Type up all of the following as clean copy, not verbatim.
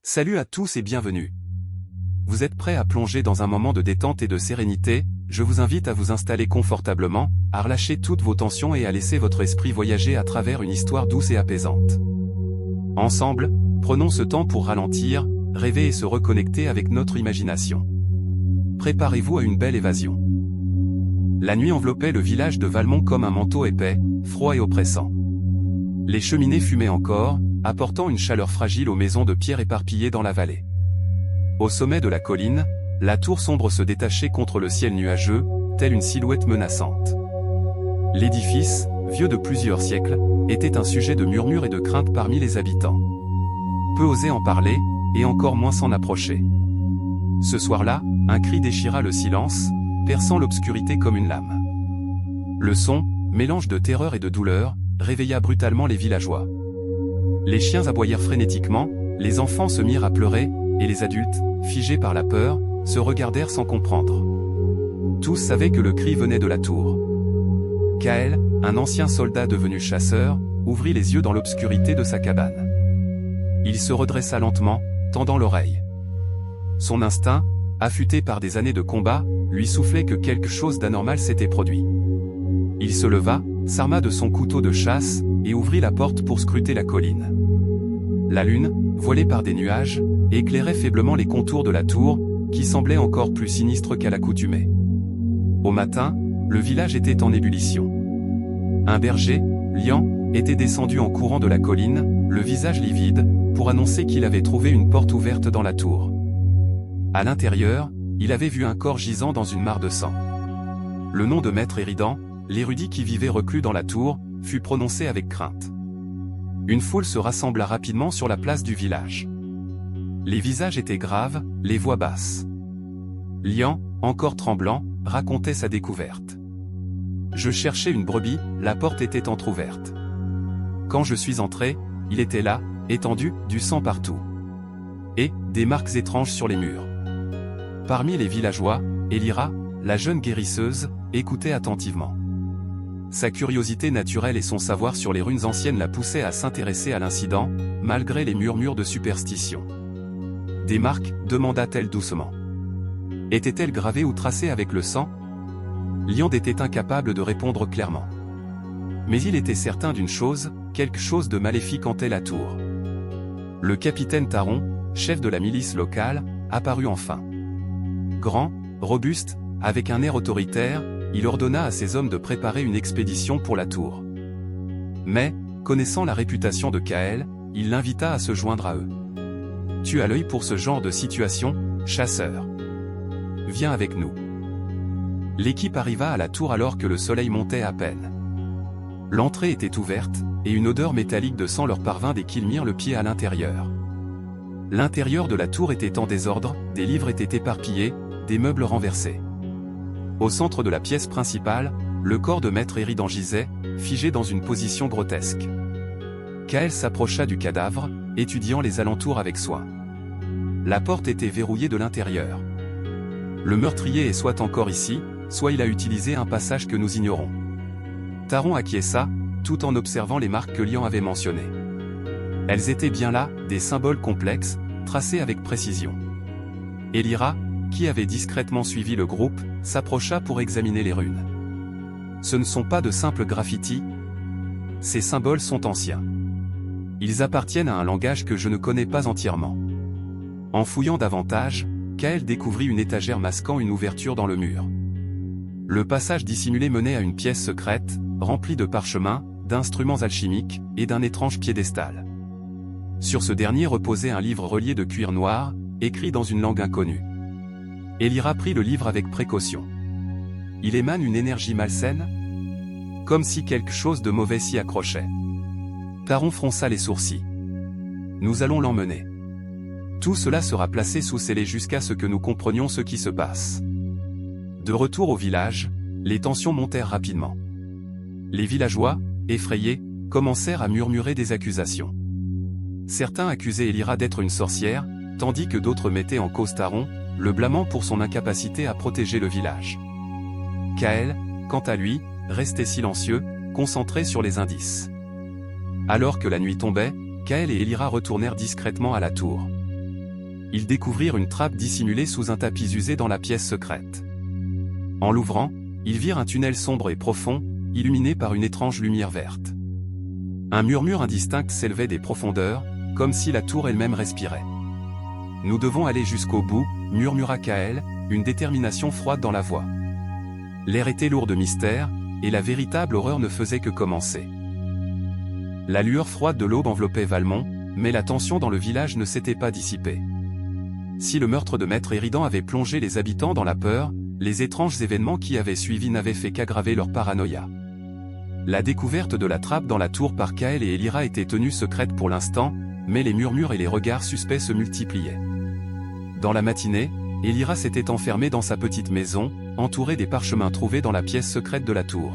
Salut à tous et bienvenue. Vous êtes prêts à plonger dans un moment de détente et de sérénité? Je vous invite à vous installer confortablement, à relâcher toutes vos tensions et à laisser votre esprit voyager à travers une histoire douce et apaisante. Ensemble, prenons ce temps pour ralentir, rêver et se reconnecter avec notre imagination. Préparez-vous à une belle évasion. La nuit enveloppait le village de Valmont comme un manteau épais, froid et oppressant. Les cheminées fumaient encore, apportant une chaleur fragile aux maisons de pierre éparpillées dans la vallée. Au sommet de la colline, la tour sombre se détachait contre le ciel nuageux, telle une silhouette menaçante. L'édifice, vieux de plusieurs siècles, était un sujet de murmures et de crainte parmi les habitants. Peu osaient en parler, et encore moins s'en approcher. Ce soir-là, un cri déchira le silence, perçant l'obscurité comme une lame. Le son, mélange de terreur et de douleur, réveilla brutalement les villageois. Les chiens aboyèrent frénétiquement, les enfants se mirent à pleurer, et les adultes, figés par la peur, se regardèrent sans comprendre. Tous savaient que le cri venait de la tour. Kael, un ancien soldat devenu chasseur, ouvrit les yeux dans l'obscurité de sa cabane. Il se redressa lentement, tendant l'oreille. Son instinct, affûté par des années de combat, lui soufflait que quelque chose d'anormal s'était produit. Il se leva, s'arma de son couteau de chasse, et ouvrit la porte pour scruter la colline. La lune, voilée par des nuages, éclairait faiblement les contours de la tour, qui semblait encore plus sinistre qu'à l'accoutumée. Au matin, le village était en ébullition. Un berger, Lian, était descendu en courant de la colline, le visage livide, pour annoncer qu'il avait trouvé une porte ouverte dans la tour. À l'intérieur, il avait vu un corps gisant dans une mare de sang. Le nom de Maître Éridan, l'érudit qui vivait reclus dans la tour, fut prononcé avec crainte. Une foule se rassembla rapidement sur la place du village. Les visages étaient graves, les voix basses. Lian, encore tremblant, racontait sa découverte. « Je cherchais une brebis, la porte était entr'ouverte. Quand je suis entré, il était là, étendu, du sang partout. Et, des marques étranges sur les murs. » Parmi les villageois, Elira, la jeune guérisseuse, écoutait attentivement. Sa curiosité naturelle et son savoir sur les runes anciennes la poussaient à s'intéresser à l'incident, malgré les murmures de superstition. « Des marques » demanda-t-elle doucement. « Étaient-elles gravées ou tracées avec le sang » Lian était incapable de répondre clairement. Mais il était certain d'une chose, quelque chose de maléfique hantait la tour. Le capitaine Taron, chef de la milice locale, apparut enfin. Grand, robuste, avec un air autoritaire, il ordonna à ses hommes de préparer une expédition pour la tour. Mais, connaissant la réputation de Kael, il l'invita à se joindre à eux. « Tu as l'œil pour ce genre de situation, chasseur. Viens avec nous. » L'équipe arriva à la tour alors que le soleil montait à peine. L'entrée était ouverte, et une odeur métallique de sang leur parvint dès qu'ils mirent le pied à l'intérieur. L'intérieur de la tour était en désordre, des livres étaient éparpillés, des meubles renversés. Au centre de la pièce principale, le corps de Maître Éridan gisait, figé dans une position grotesque. Kael s'approcha du cadavre, étudiant les alentours avec soin. La porte était verrouillée de l'intérieur. Le meurtrier est soit encore ici, soit il a utilisé un passage que nous ignorons. Taron acquiesça, tout en observant les marques que Lian avait mentionnées. Elles étaient bien là, des symboles complexes, tracés avec précision. Elira, qui avait discrètement suivi le groupe, s'approcha pour examiner les runes. Ce ne sont pas de simples graffitis. Ces symboles sont anciens. Ils appartiennent à un langage que je ne connais pas entièrement. En fouillant davantage, Kael découvrit une étagère masquant une ouverture dans le mur. Le passage dissimulé menait à une pièce secrète, remplie de parchemins, d'instruments alchimiques, et d'un étrange piédestal. Sur ce dernier reposait un livre relié de cuir noir, écrit dans une langue inconnue. Elira prit le livre avec précaution. Il émane une énergie malsaine, comme si quelque chose de mauvais s'y accrochait. Taron fronça les sourcils. Nous allons l'emmener. Tout cela sera placé sous scellé jusqu'à ce que nous comprenions ce qui se passe. De retour au village, les tensions montèrent rapidement. Les villageois, effrayés, commencèrent à murmurer des accusations. Certains accusaient Elira d'être une sorcière, tandis que d'autres mettaient en cause Taron, le blâmant pour son incapacité à protéger le village. Kael, quant à lui, restait silencieux, concentré sur les indices. Alors que la nuit tombait, Kael et Elira retournèrent discrètement à la tour. ils découvrirent une trappe dissimulée sous un tapis usé dans la pièce secrète. En l'ouvrant, ils virent un tunnel sombre et profond, illuminé par une étrange lumière verte. Un murmure indistinct s'élevait des profondeurs, comme si la tour elle-même respirait. « Nous devons aller jusqu'au bout », murmura Kael, une détermination froide dans la voix. L'air était lourd de mystère, et la véritable horreur ne faisait que commencer. La lueur froide de l'aube enveloppait Valmont, mais la tension dans le village ne s'était pas dissipée. Si le meurtre de Maître Éridan avait plongé les habitants dans la peur, les étranges événements qui avaient suivi n'avaient fait qu'aggraver leur paranoïa. La découverte de la trappe dans la tour par Kael et Elira était tenue secrète pour l'instant, mais les murmures et les regards suspects se multipliaient. Dans la matinée, Elira s'était enfermée dans sa petite maison, entourée des parchemins trouvés dans la pièce secrète de la tour.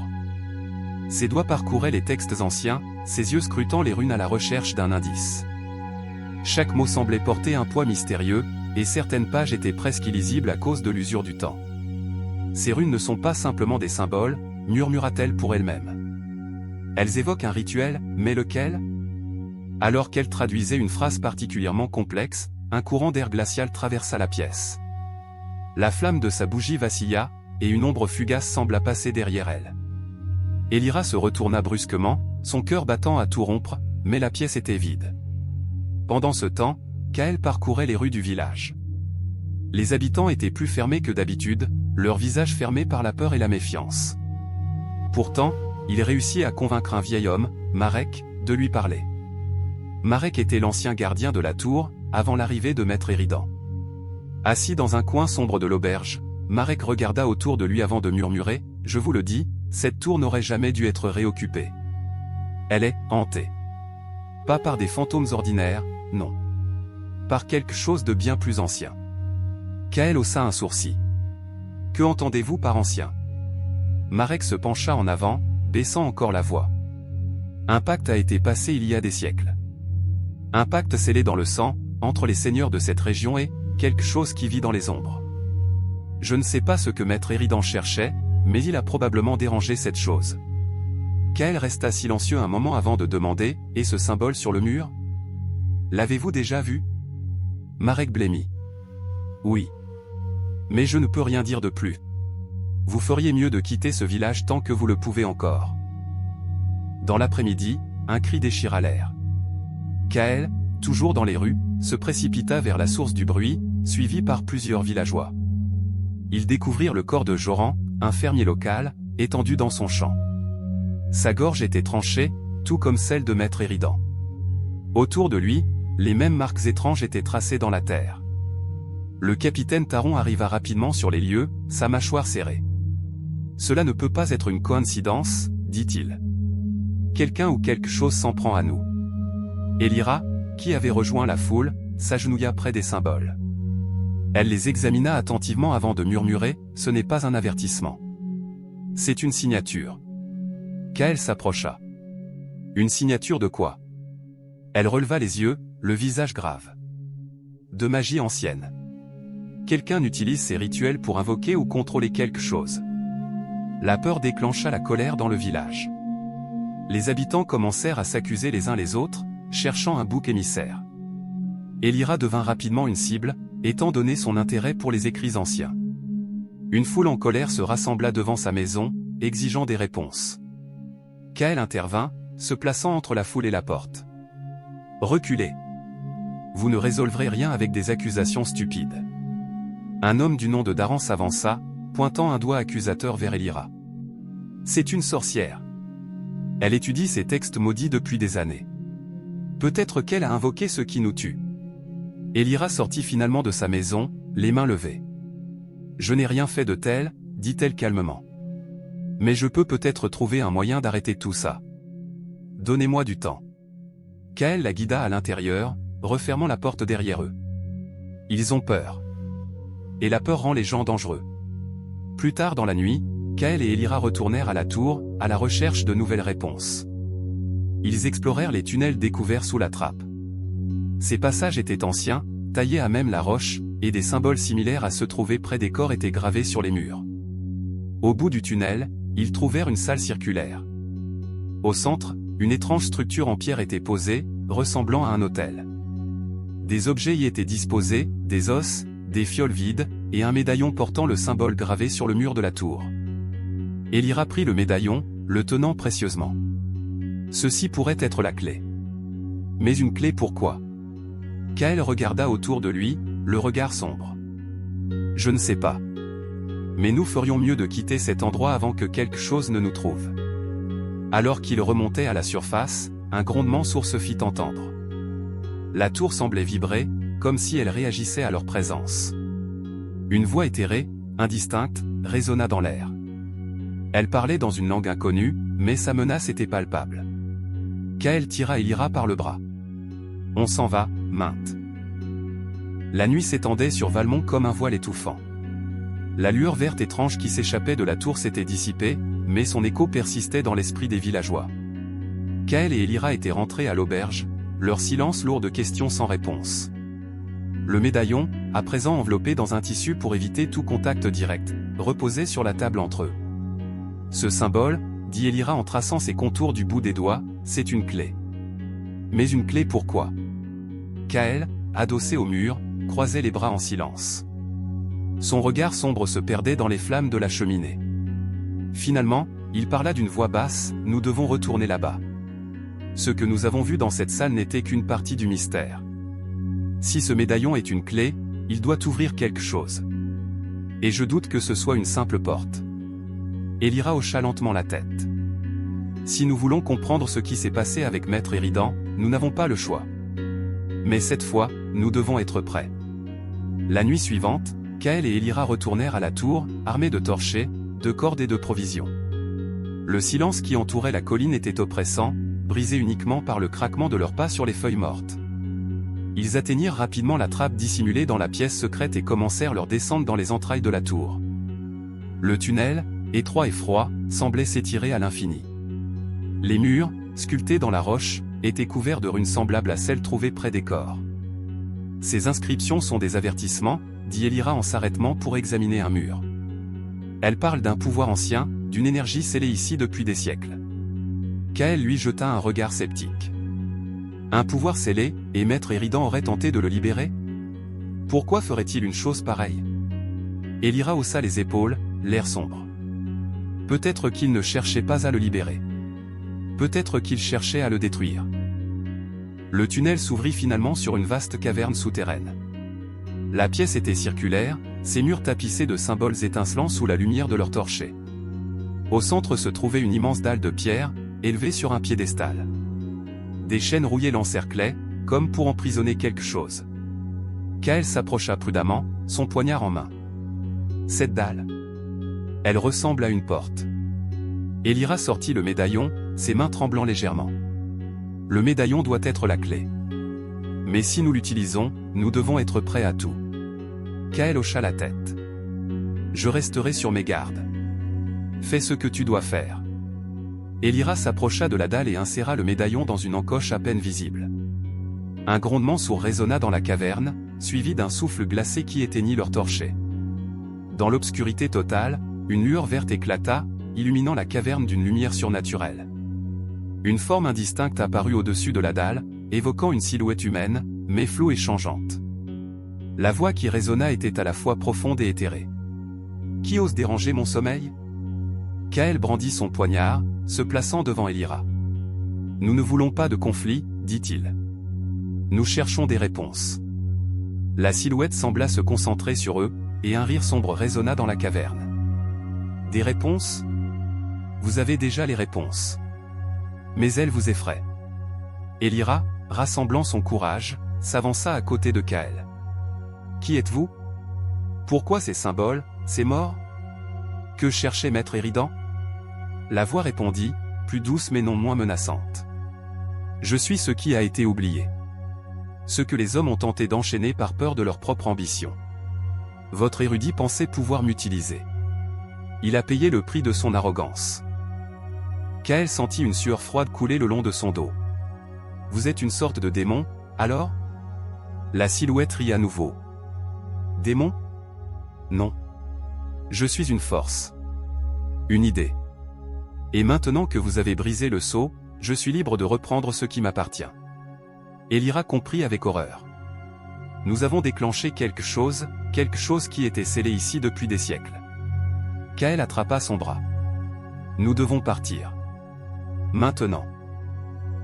Ses doigts parcouraient les textes anciens, ses yeux scrutant les runes à la recherche d'un indice. Chaque mot semblait porter un poids mystérieux, et certaines pages étaient presque illisibles à cause de l'usure du temps. Ces runes ne sont pas simplement des symboles, murmura-t-elle pour elle-même. Elles évoquent un rituel, mais lequel? Alors qu'elle traduisait une phrase particulièrement complexe, un courant d'air glacial traversa la pièce. La flamme de sa bougie vacilla, et une ombre fugace sembla passer derrière elle. Elira se retourna brusquement, son cœur battant à tout rompre, mais la pièce était vide. Pendant ce temps, Kael parcourait les rues du village. Les habitants étaient plus fermés que d'habitude, leurs visages fermés par la peur et la méfiance. Pourtant, il réussit à convaincre un vieil homme, Marek, de lui parler. Marek était l'ancien gardien de la tour, avant l'arrivée de Maître Éridan. Assis dans un coin sombre de l'auberge, Marek regarda autour de lui avant de murmurer « Je vous le dis, cette tour n'aurait jamais dû être réoccupée. Elle est hantée. Pas par des fantômes ordinaires, non. Par quelque chose de bien plus ancien. » Kael haussa un sourcil. « Que entendez-vous par ancien ?» Marek se pencha en avant, baissant encore la voix. « Un pacte a été passé il y a des siècles. Un pacte scellé dans le sang, entre les seigneurs de cette région et quelque chose qui vit dans les ombres. Je ne sais pas ce que Maître Éridan cherchait, mais il a probablement dérangé cette chose. » Kael resta silencieux un moment avant de demander « Et ce symbole sur le mur? L'avez-vous déjà vu ?» Marek blêmit. « Oui. Mais je ne peux rien dire de plus. Vous feriez mieux de quitter ce village tant que vous le pouvez encore. » Dans l'après-midi, un cri déchira l'air. Kael, toujours dans les rues, se précipita vers la source du bruit, suivi par plusieurs villageois. Ils découvrirent le corps de Joran, un fermier local, étendu dans son champ. Sa gorge était tranchée, tout comme celle de Maître Éridan. Autour de lui, les mêmes marques étranges étaient tracées dans la terre. Le capitaine Taron arriva rapidement sur les lieux, sa mâchoire serrée. « Cela ne peut pas être une coïncidence, dit-il. Quelqu'un ou quelque chose s'en prend à nous. » Elira, qui avait rejoint la foule, s'agenouilla près des symboles. Elle les examina attentivement avant de murmurer « Ce n'est pas un avertissement. C'est une signature. » Kael s'approcha. « Une signature de quoi ?» Elle releva les yeux, le visage grave. « De magie ancienne. Quelqu'un utilise ces rituels pour invoquer ou contrôler quelque chose. » La peur déclencha la colère dans le village. Les habitants commencèrent à s'accuser les uns les autres, cherchant un bouc émissaire. Elira devint rapidement une cible, étant donné son intérêt pour les écrits anciens. Une foule en colère se rassembla devant sa maison, exigeant des réponses. Kael intervint, se plaçant entre la foule et la porte. « Reculez. Vous ne résolverez rien avec des accusations stupides. » Un homme du nom de Daran s'avança, pointant un doigt accusateur vers Elira. « C'est une sorcière. Elle étudie ces textes maudits depuis des années. Peut-être qu'elle a invoqué ce qui nous tue. » Elira sortit finalement de sa maison, les mains levées. « Je n'ai rien fait de tel, » dit-elle calmement. « Mais je peux peut-être trouver un moyen d'arrêter tout ça. Donnez-moi du temps. » Kael la guida à l'intérieur, refermant la porte derrière eux. Ils ont peur. Et la peur rend les gens dangereux. Plus tard dans la nuit, Kael et Elira retournèrent à la tour, à la recherche de nouvelles réponses. Ils explorèrent les tunnels découverts sous la trappe. Ces passages étaient anciens, taillés à même la roche, et des symboles similaires à ceux trouvés près des corps étaient gravés sur les murs. Au bout du tunnel, ils trouvèrent une salle circulaire. Au centre, une étrange structure en pierre était posée, ressemblant à un autel. Des objets y étaient disposés, des os, des fioles vides, et un médaillon portant le symbole gravé sur le mur de la tour. Elira prit le médaillon, le tenant précieusement. Ceci pourrait être la clé. Mais une clé pourquoi? Kael regarda autour de lui, le regard sombre. Je ne sais pas. Mais nous ferions mieux de quitter cet endroit avant que quelque chose ne nous trouve. Alors qu'il remontait à la surface, un grondement sourd se fit entendre. La tour semblait vibrer, comme si elle réagissait à leur présence. Une voix éthérée, indistincte, résonna dans l'air. Elle parlait dans une langue inconnue, mais sa menace était palpable. Kael tira Elira par le bras. On s'en va, Mainte. La nuit s'étendait sur Valmont comme un voile étouffant. La lueur verte étrange qui s'échappait de la tour s'était dissipée, mais son écho persistait dans l'esprit des villageois. Kael et Elira étaient rentrés à l'auberge, leur silence lourd de questions sans réponse. Le médaillon, à présent enveloppé dans un tissu pour éviter tout contact direct, reposait sur la table entre eux. Ce symbole, dit Elira en traçant ses contours du bout des doigts, c'est une clé. Mais une clé pourquoi? Kael, adossé au mur, croisait les bras en silence. Son regard sombre se perdait dans les flammes de la cheminée. Finalement, il parla d'une voix basse, « Nous devons retourner là-bas. Ce que nous avons vu dans cette salle n'était qu'une partie du mystère. Si ce médaillon est une clé, il doit ouvrir quelque chose. Et je doute que ce soit une simple porte. » Elira hocha lentement la tête. Si nous voulons comprendre ce qui s'est passé avec Maître Éridan, nous n'avons pas le choix. Mais cette fois, nous devons être prêts. La nuit suivante, Kael et Elira retournèrent à la tour, armés de torchets, de cordes et de provisions. Le silence qui entourait la colline était oppressant, brisé uniquement par le craquement de leurs pas sur les feuilles mortes. Ils atteignirent rapidement la trappe dissimulée dans la pièce secrète et commencèrent leur descente dans les entrailles de la tour. Le tunnel, étroit et froid, semblait s'étirer à l'infini. Les murs, sculptés dans la roche, étaient couverts de runes semblables à celles trouvées près des corps. Ces inscriptions sont des avertissements, dit Elira en s'arrêtant pour examiner un mur. Elles parlent d'un pouvoir ancien, d'une énergie scellée ici depuis des siècles. Kael lui jeta un regard sceptique. Un pouvoir scellé, et Maître Éridan aurait tenté de le libérer? Pourquoi ferait-il une chose pareille? Elira haussa les épaules, l'air sombre. Peut-être qu'il ne cherchait pas à le libérer. Peut-être qu'il cherchait à le détruire. Le tunnel s'ouvrit finalement sur une vaste caverne souterraine. La pièce était circulaire, ses murs tapissés de symboles étincelants sous la lumière de leurs torchets. Au centre se trouvait une immense dalle de pierre, élevée sur un piédestal. Des chaînes rouillées l'encerclaient, comme pour emprisonner quelque chose. Kael s'approcha prudemment, son poignard en main. Cette dalle. Elle ressemble à une porte. Elira sortit le médaillon, ses mains tremblant légèrement. Le médaillon doit être la clé. Mais si nous l'utilisons, nous devons être prêts à tout. Kael hocha la tête. Je resterai sur mes gardes. Fais ce que tu dois faire. Elira s'approcha de la dalle et inséra le médaillon dans une encoche à peine visible. Un grondement sourd résonna dans la caverne, suivi d'un souffle glacé qui éteignit leur torchets. Dans l'obscurité totale, une lueur verte éclata, illuminant la caverne d'une lumière surnaturelle. Une forme indistincte apparut au-dessus de la dalle, évoquant une silhouette humaine, mais floue et changeante. La voix qui résonna était à la fois profonde et éthérée. « Qui ose déranger mon sommeil ?» Kael brandit son poignard, se plaçant devant Elira. « Nous ne voulons pas de conflit, dit-il. Nous cherchons des réponses. » La silhouette sembla se concentrer sur eux, et un rire sombre résonna dans la caverne. « Des réponses ? Vous avez déjà les réponses. Mais elles vous effraient. » Elira, rassemblant son courage, s'avança à côté de Kael. « Qui êtes-vous? Pourquoi ces symboles, ces morts? Que cherchait Maître Éridan ?» La voix répondit, plus douce mais non moins menaçante. « Je suis ce qui a été oublié. Ce que les hommes ont tenté d'enchaîner par peur de leur propre ambition. Votre érudit pensait pouvoir m'utiliser. Il a payé le prix de son arrogance. » Kael sentit une sueur froide couler le long de son dos. « Vous êtes une sorte de démon, alors ?» La silhouette rit à nouveau. « Démon? Non. Je suis une force. Une idée. Et maintenant que vous avez brisé le sceau, je suis libre de reprendre ce qui m'appartient. » Elira comprit avec horreur. Nous avons déclenché quelque chose qui était scellé ici depuis des siècles. Kael attrapa son bras. Nous devons partir. Maintenant.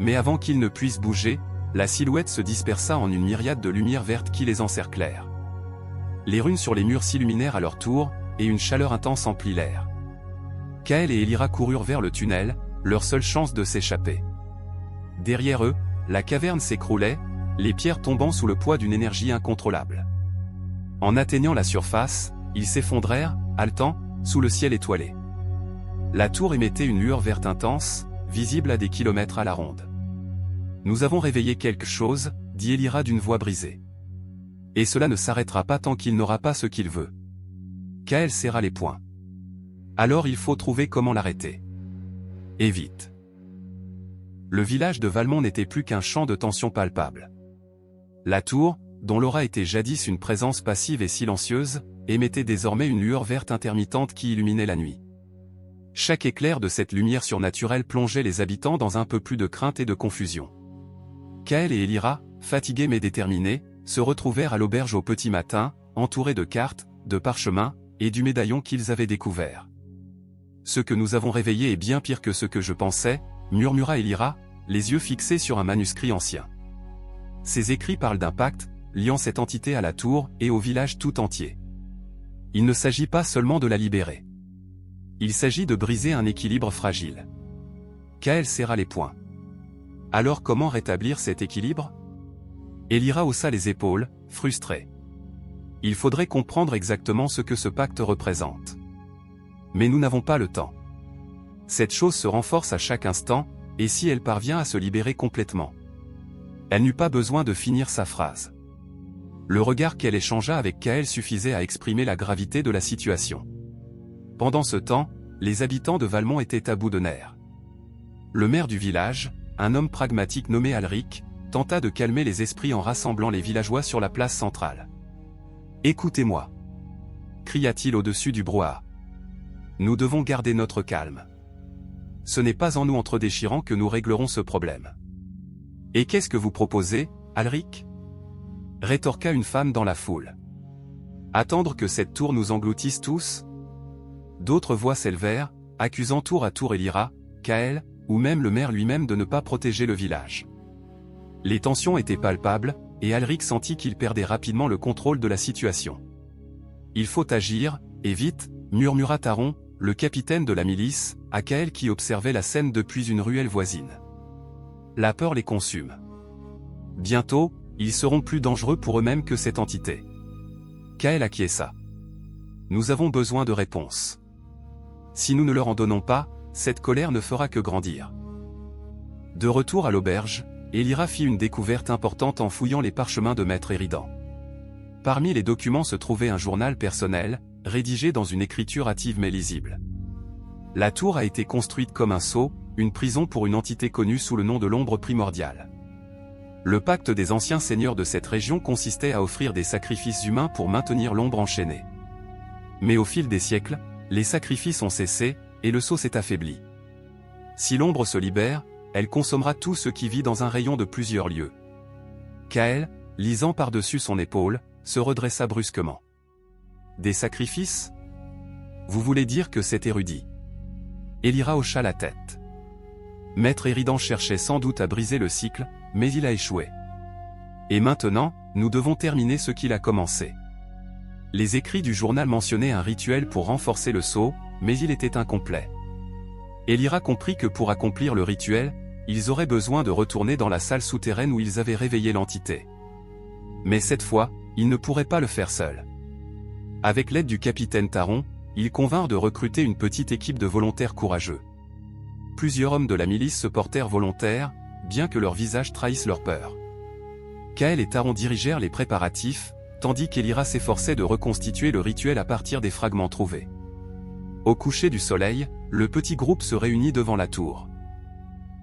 Mais avant qu'ils ne puissent bouger, la silhouette se dispersa en une myriade de lumières vertes qui les encerclèrent. Les runes sur les murs s'illuminèrent à leur tour, et une chaleur intense emplit l'air. Kael et Elira coururent vers le tunnel, leur seule chance de s'échapper. Derrière eux, la caverne s'écroulait, les pierres tombant sous le poids d'une énergie incontrôlable. En atteignant la surface, ils s'effondrèrent, haletant, sous le ciel étoilé. La tour émettait une lueur verte intense, visible à des kilomètres à la ronde. « Nous avons réveillé quelque chose », dit Elira d'une voix brisée. « Et cela ne s'arrêtera pas tant qu'il n'aura pas ce qu'il veut. » Kael serra les poings. « Alors il faut trouver comment l'arrêter. Et vite. » Le village de Valmont n'était plus qu'un champ de tension palpable. La tour, dont l'aura était jadis une présence passive et silencieuse, émettait désormais une lueur verte intermittente qui illuminait la nuit. Chaque éclair de cette lumière surnaturelle plongeait les habitants dans un peu plus de crainte et de confusion. Kael et Elira, fatigués mais déterminés, se retrouvèrent à l'auberge au petit matin, entourés de cartes, de parchemins, et du médaillon qu'ils avaient découvert. « Ce que nous avons réveillé est bien pire que ce que je pensais », murmura Elira, les yeux fixés sur un manuscrit ancien. Ces écrits parlent d'un pacte, liant cette entité à la tour et au village tout entier. Il ne s'agit pas seulement de la libérer. Il s'agit de briser un équilibre fragile. Kael serra les poings. Alors comment rétablir cet équilibre? Elira haussa les épaules, frustrée. Il faudrait comprendre exactement ce que ce pacte représente. Mais nous n'avons pas le temps. Cette chose se renforce à chaque instant, et si elle parvient à se libérer complètement? Elle n'eut pas besoin de finir sa phrase. Le regard qu'elle échangea avec Kael suffisait à exprimer la gravité de la situation. Pendant ce temps, les habitants de Valmont étaient à bout de nerfs. Le maire du village, un homme pragmatique nommé Alric, tenta de calmer les esprits en rassemblant les villageois sur la place centrale. « Écoutez-moi » cria-t-il au-dessus du brouhaha. « Nous devons garder notre calme. Ce n'est pas en nous entredéchirant que nous réglerons ce problème. »« Et qu'est-ce que vous proposez, Alric » rétorqua une femme dans la foule. « Attendre que cette tour nous engloutisse tous ?» D'autres voix s'élevèrent, accusant tour à tour Elira, Kael, ou même le maire lui-même de ne pas protéger le village. Les tensions étaient palpables, et Alric sentit qu'il perdait rapidement le contrôle de la situation. « Il faut agir, et vite » murmura Taron, le capitaine de la milice, à Kael qui observait la scène depuis une ruelle voisine. La peur les consume. Bientôt, ils seront plus dangereux pour eux-mêmes que cette entité. Kael acquiesça. Nous avons besoin de réponses. Si nous ne leur en donnons pas, cette colère ne fera que grandir. De retour à l'auberge, Elira fit une découverte importante en fouillant les parchemins de Maître Éridan. Parmi les documents se trouvait un journal personnel, rédigé dans une écriture hâtive mais lisible. La tour a été construite comme un sceau, une prison pour une entité connue sous le nom de l'ombre primordiale. Le pacte des anciens seigneurs de cette région consistait à offrir des sacrifices humains pour maintenir l'ombre enchaînée. Mais au fil des siècles, les sacrifices ont cessé, et le sceau s'est affaibli. Si l'ombre se libère, elle consommera tout ce qui vit dans un rayon de plusieurs lieues. Kael, lisant par-dessus son épaule, se redressa brusquement. Des sacrifices? Vous voulez dire que c'est érudit? Elira hocha la tête. Maître Éridan cherchait sans doute à briser le cycle, mais il a échoué. Et maintenant, nous devons terminer ce qu'il a commencé. Les écrits du journal mentionnaient un rituel pour renforcer le sceau, mais il était incomplet. Elira comprit que pour accomplir le rituel, ils auraient besoin de retourner dans la salle souterraine où ils avaient réveillé l'entité. Mais cette fois, ils ne pourraient pas le faire seuls. Avec l'aide du capitaine Taron, ils convinrent de recruter une petite équipe de volontaires courageux. Plusieurs hommes de la milice se portèrent volontaires, bien que leurs visages trahissent leur peur. Kael et Taron dirigèrent les préparatifs, tandis qu'Elira s'efforçait de reconstituer le rituel à partir des fragments trouvés. Au coucher du soleil, le petit groupe se réunit devant la tour.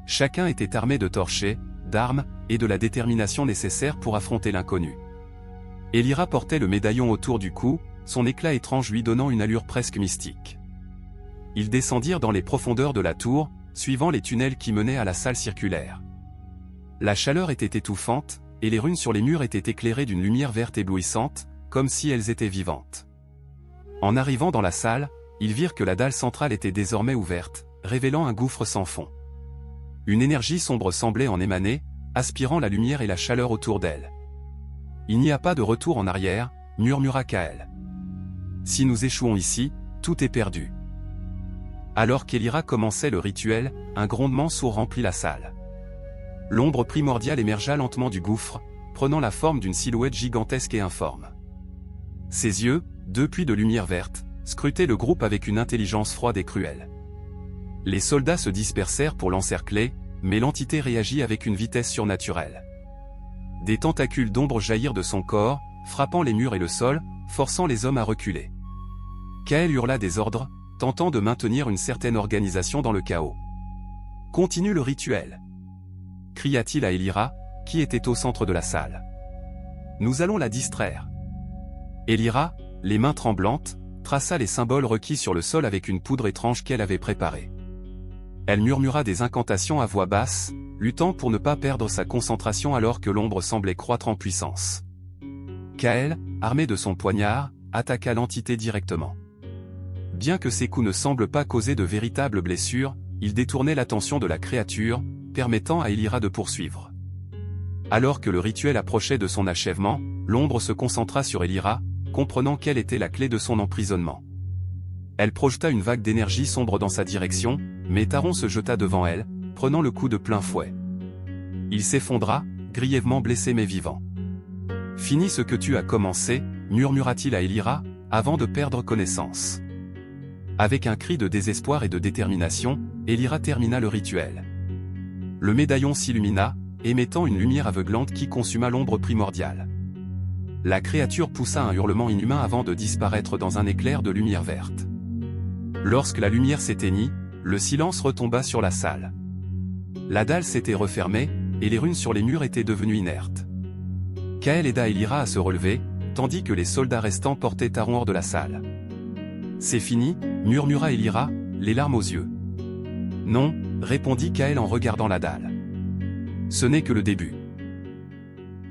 Chacun était armé de torchets, d'armes, et de la détermination nécessaire pour affronter l'inconnu. Elira portait le médaillon autour du cou, son éclat étrange lui donnant une allure presque mystique. Ils descendirent dans les profondeurs de la tour, suivant les tunnels qui menaient à la salle circulaire. La chaleur était étouffante, et les runes sur les murs étaient éclairées d'une lumière verte éblouissante, comme si elles étaient vivantes. En arrivant dans la salle, ils virent que la dalle centrale était désormais ouverte, révélant un gouffre sans fond. Une énergie sombre semblait en émaner, aspirant la lumière et la chaleur autour d'elle. « Il n'y a pas de retour en arrière », murmura Kael. « Si nous échouons ici, tout est perdu. » Alors qu'Elira commençait le rituel, un grondement sourd remplit la salle. L'ombre primordiale émergea lentement du gouffre, prenant la forme d'une silhouette gigantesque et informe. Ses yeux, deux puits de lumière verte, scrutaient le groupe avec une intelligence froide et cruelle. Les soldats se dispersèrent pour l'encercler, mais l'entité réagit avec une vitesse surnaturelle. Des tentacules d'ombre jaillirent de son corps, frappant les murs et le sol, forçant les hommes à reculer. Kael hurla des ordres, tentant de maintenir une certaine organisation dans le chaos. « Continue le rituel !» cria-t-il à Elira, qui était au centre de la salle. « Nous allons la distraire. » Elira, les mains tremblantes, traça les symboles requis sur le sol avec une poudre étrange qu'elle avait préparée. Elle murmura des incantations à voix basse, luttant pour ne pas perdre sa concentration alors que l'ombre semblait croître en puissance. Kael, armé de son poignard, attaqua l'entité directement. Bien que ses coups ne semblent pas causer de véritables blessures, il détournait l'attention de la créature, permettant à Elira de poursuivre. Alors que le rituel approchait de son achèvement, l'ombre se concentra sur Elira, comprenant quelle était la clé de son emprisonnement. Elle projeta une vague d'énergie sombre dans sa direction, mais Taron se jeta devant elle, prenant le coup de plein fouet. Il s'effondra, grièvement blessé mais vivant. « Finis ce que tu as commencé », murmura-t-il à Elira, avant de perdre connaissance. Avec un cri de désespoir et de détermination, Elira termina le rituel. Le médaillon s'illumina, émettant une lumière aveuglante qui consuma l'ombre primordiale. La créature poussa un hurlement inhumain avant de disparaître dans un éclair de lumière verte. Lorsque la lumière s'éteignit, le silence retomba sur la salle. La dalle s'était refermée, et les runes sur les murs étaient devenues inertes. Kael aida Elira à se relever, tandis que les soldats restants portaient Taron hors de la salle. « C'est fini », murmura Elira, les larmes aux yeux. « Non », répondit Kael en regardant la dalle. « Ce n'est que le début. »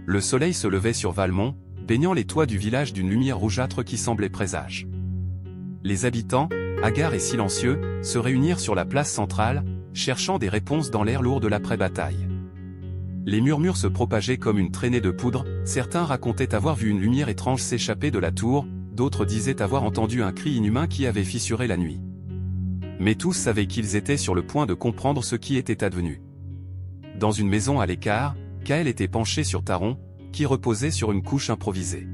Le soleil se levait sur Valmont, baignant les toits du village d'une lumière rougeâtre qui semblait présage. Les habitants, hagards et silencieux, se réunirent sur la place centrale, cherchant des réponses dans l'air lourd de l'après-bataille. Les murmures se propageaient comme une traînée de poudre, certains racontaient avoir vu une lumière étrange s'échapper de la tour, d'autres disaient avoir entendu un cri inhumain qui avait fissuré la nuit. Mais tous savaient qu'ils étaient sur le point de comprendre ce qui était advenu. Dans une maison à l'écart, Kael était penché sur Taron, qui reposait sur une couche improvisée.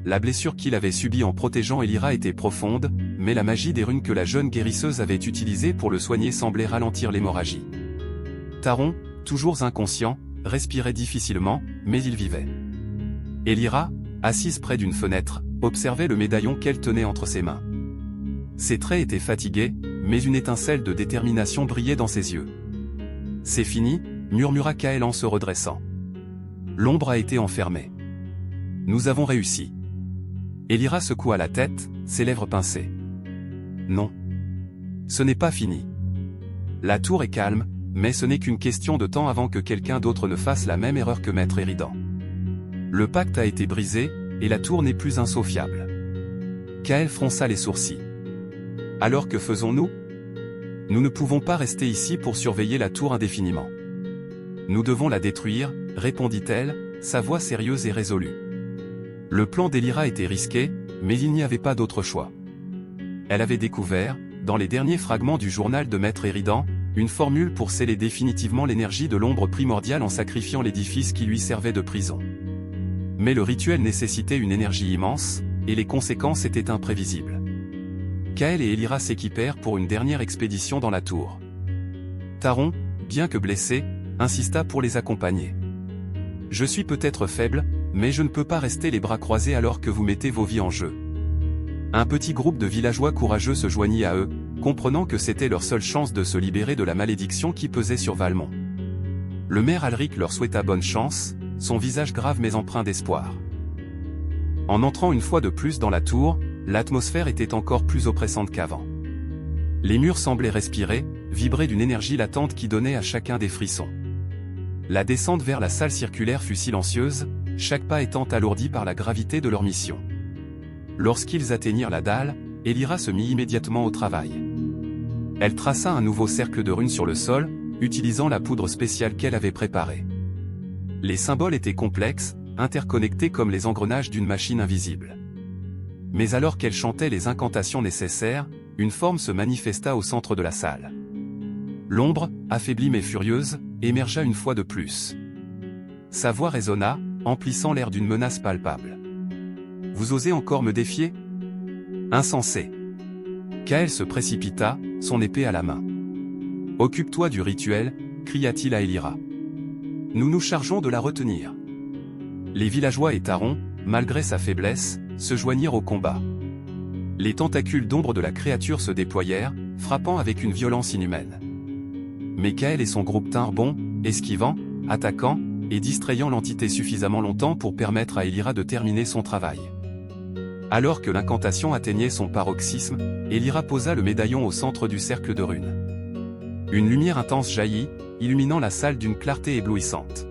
La blessure qu'il avait subie en protégeant Elira était profonde, mais la magie des runes que la jeune guérisseuse avait utilisée pour le soigner semblait ralentir l'hémorragie. Taron, toujours inconscient, respirait difficilement, mais il vivait. Elira, assise près d'une fenêtre, observait le médaillon qu'elle tenait entre ses mains. Ses traits étaient fatigués, mais une étincelle de détermination brillait dans ses yeux. « C'est fini », murmura Kael en se redressant. L'ombre a été enfermée. Nous avons réussi. Elira secoua la tête, ses lèvres pincées. Non. Ce n'est pas fini. La tour est calme, mais ce n'est qu'une question de temps avant que quelqu'un d'autre ne fasse la même erreur que Maître Éridan. Le pacte a été brisé, et la tour n'est plus insaufiable. Kael fronça les sourcils. Alors que faisons-nous? Nous ne pouvons pas rester ici pour surveiller la tour indéfiniment. Nous devons la détruire, répondit-elle, sa voix sérieuse et résolue. Le plan d'Elira était risqué, mais il n'y avait pas d'autre choix. Elle avait découvert, dans les derniers fragments du journal de Maître Éridan, une formule pour sceller définitivement l'énergie de l'ombre primordiale en sacrifiant l'édifice qui lui servait de prison. Mais le rituel nécessitait une énergie immense, et les conséquences étaient imprévisibles. Kael et Elira s'équipèrent pour une dernière expédition dans la tour. Taron, bien que blessé, insista pour les accompagner. « Je suis peut-être faible, mais je ne peux pas rester les bras croisés alors que vous mettez vos vies en jeu. » Un petit groupe de villageois courageux se joignit à eux, comprenant que c'était leur seule chance de se libérer de la malédiction qui pesait sur Valmont. Le maire Alric leur souhaita bonne chance, son visage grave mais empreint d'espoir. En entrant une fois de plus dans la tour, l'atmosphère était encore plus oppressante qu'avant. Les murs semblaient respirer, vibrer d'une énergie latente qui donnait à chacun des frissons. La descente vers la salle circulaire fut silencieuse, chaque pas étant alourdi par la gravité de leur mission. Lorsqu'ils atteignirent la dalle, Elira se mit immédiatement au travail. Elle traça un nouveau cercle de runes sur le sol, utilisant la poudre spéciale qu'elle avait préparée. Les symboles étaient complexes, interconnectés comme les engrenages d'une machine invisible. Mais alors qu'elle chantait les incantations nécessaires, une forme se manifesta au centre de la salle. L'ombre, affaiblie mais furieuse, émergea une fois de plus. Sa voix résonna, emplissant l'air d'une menace palpable. « Vous osez encore me défier ? Insensé !» Kael se précipita, son épée à la main. « Occupe-toi du rituel » cria-t-il à Elira. « Nous nous chargeons de la retenir. » Les villageois et Taron, malgré sa faiblesse, se joignirent au combat. Les tentacules d'ombre de la créature se déployèrent, frappant avec une violence inhumaine. Mais Kael et son groupe tinrent bon, esquivant, attaquant, et distrayant l'entité suffisamment longtemps pour permettre à Elira de terminer son travail. Alors que l'incantation atteignait son paroxysme, Elira posa le médaillon au centre du cercle de runes. Une lumière intense jaillit, illuminant la salle d'une clarté éblouissante.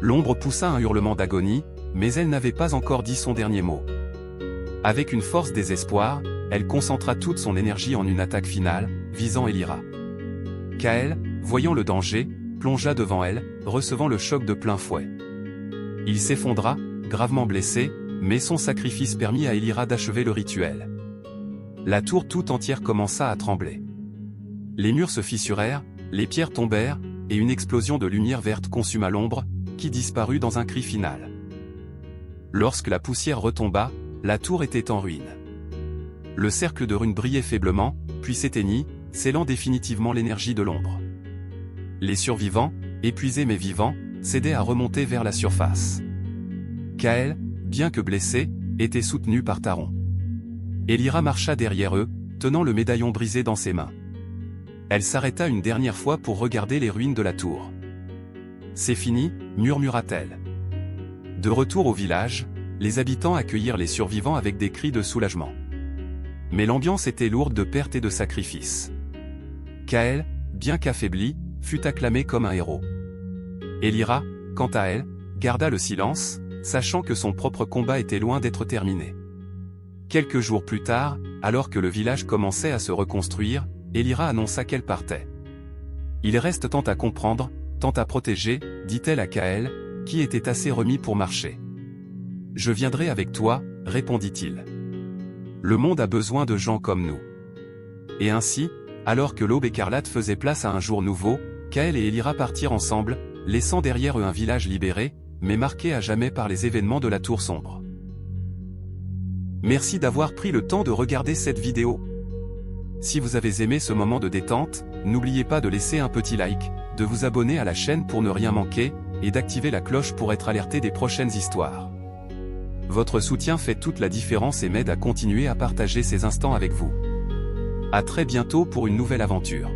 L'ombre poussa un hurlement d'agonie, mais elle n'avait pas encore dit son dernier mot. Avec une force désespoir, elle concentra toute son énergie en une attaque finale, visant Elira. Kael, voyant le danger, plongea devant elle, recevant le choc de plein fouet. Il s'effondra, gravement blessé, mais son sacrifice permit à Elira d'achever le rituel. La tour tout entière commença à trembler. Les murs se fissurèrent, les pierres tombèrent, et une explosion de lumière verte consuma l'ombre, qui disparut dans un cri final. Lorsque la poussière retomba, la tour était en ruine. Le cercle de runes brillait faiblement, puis s'éteignit, scellant définitivement l'énergie de l'ombre. Les survivants, épuisés mais vivants, s'aidaient à remonter vers la surface. Kael, bien que blessé, était soutenu par Taron. Elira marcha derrière eux, tenant le médaillon brisé dans ses mains. Elle s'arrêta une dernière fois pour regarder les ruines de la tour. « C'est fini » murmura-t-elle. De retour au village, les habitants accueillirent les survivants avec des cris de soulagement. Mais l'ambiance était lourde de pertes et de sacrifices. Kael, bien qu'affaibli, fut acclamé comme un héros. Elira, quant à elle, garda le silence, sachant que son propre combat était loin d'être terminé. Quelques jours plus tard, alors que le village commençait à se reconstruire, Elira annonça qu'elle partait. « Il reste tant à comprendre, tant à protéger, » dit-elle à Kael, qui était assez remis pour marcher. « Je viendrai avec toi, » répondit-il. « Le monde a besoin de gens comme nous. » Et ainsi, alors que l'aube écarlate faisait place à un jour nouveau, Kael et Elira partirent ensemble, laissant derrière eux un village libéré, mais marqué à jamais par les événements de la Tour Sombre. Merci d'avoir pris le temps de regarder cette vidéo. Si vous avez aimé ce moment de détente, n'oubliez pas de laisser un petit like, de vous abonner à la chaîne pour ne rien manquer, et d'activer la cloche pour être alerté des prochaines histoires. Votre soutien fait toute la différence et m'aide à continuer à partager ces instants avec vous. À très bientôt pour une nouvelle aventure.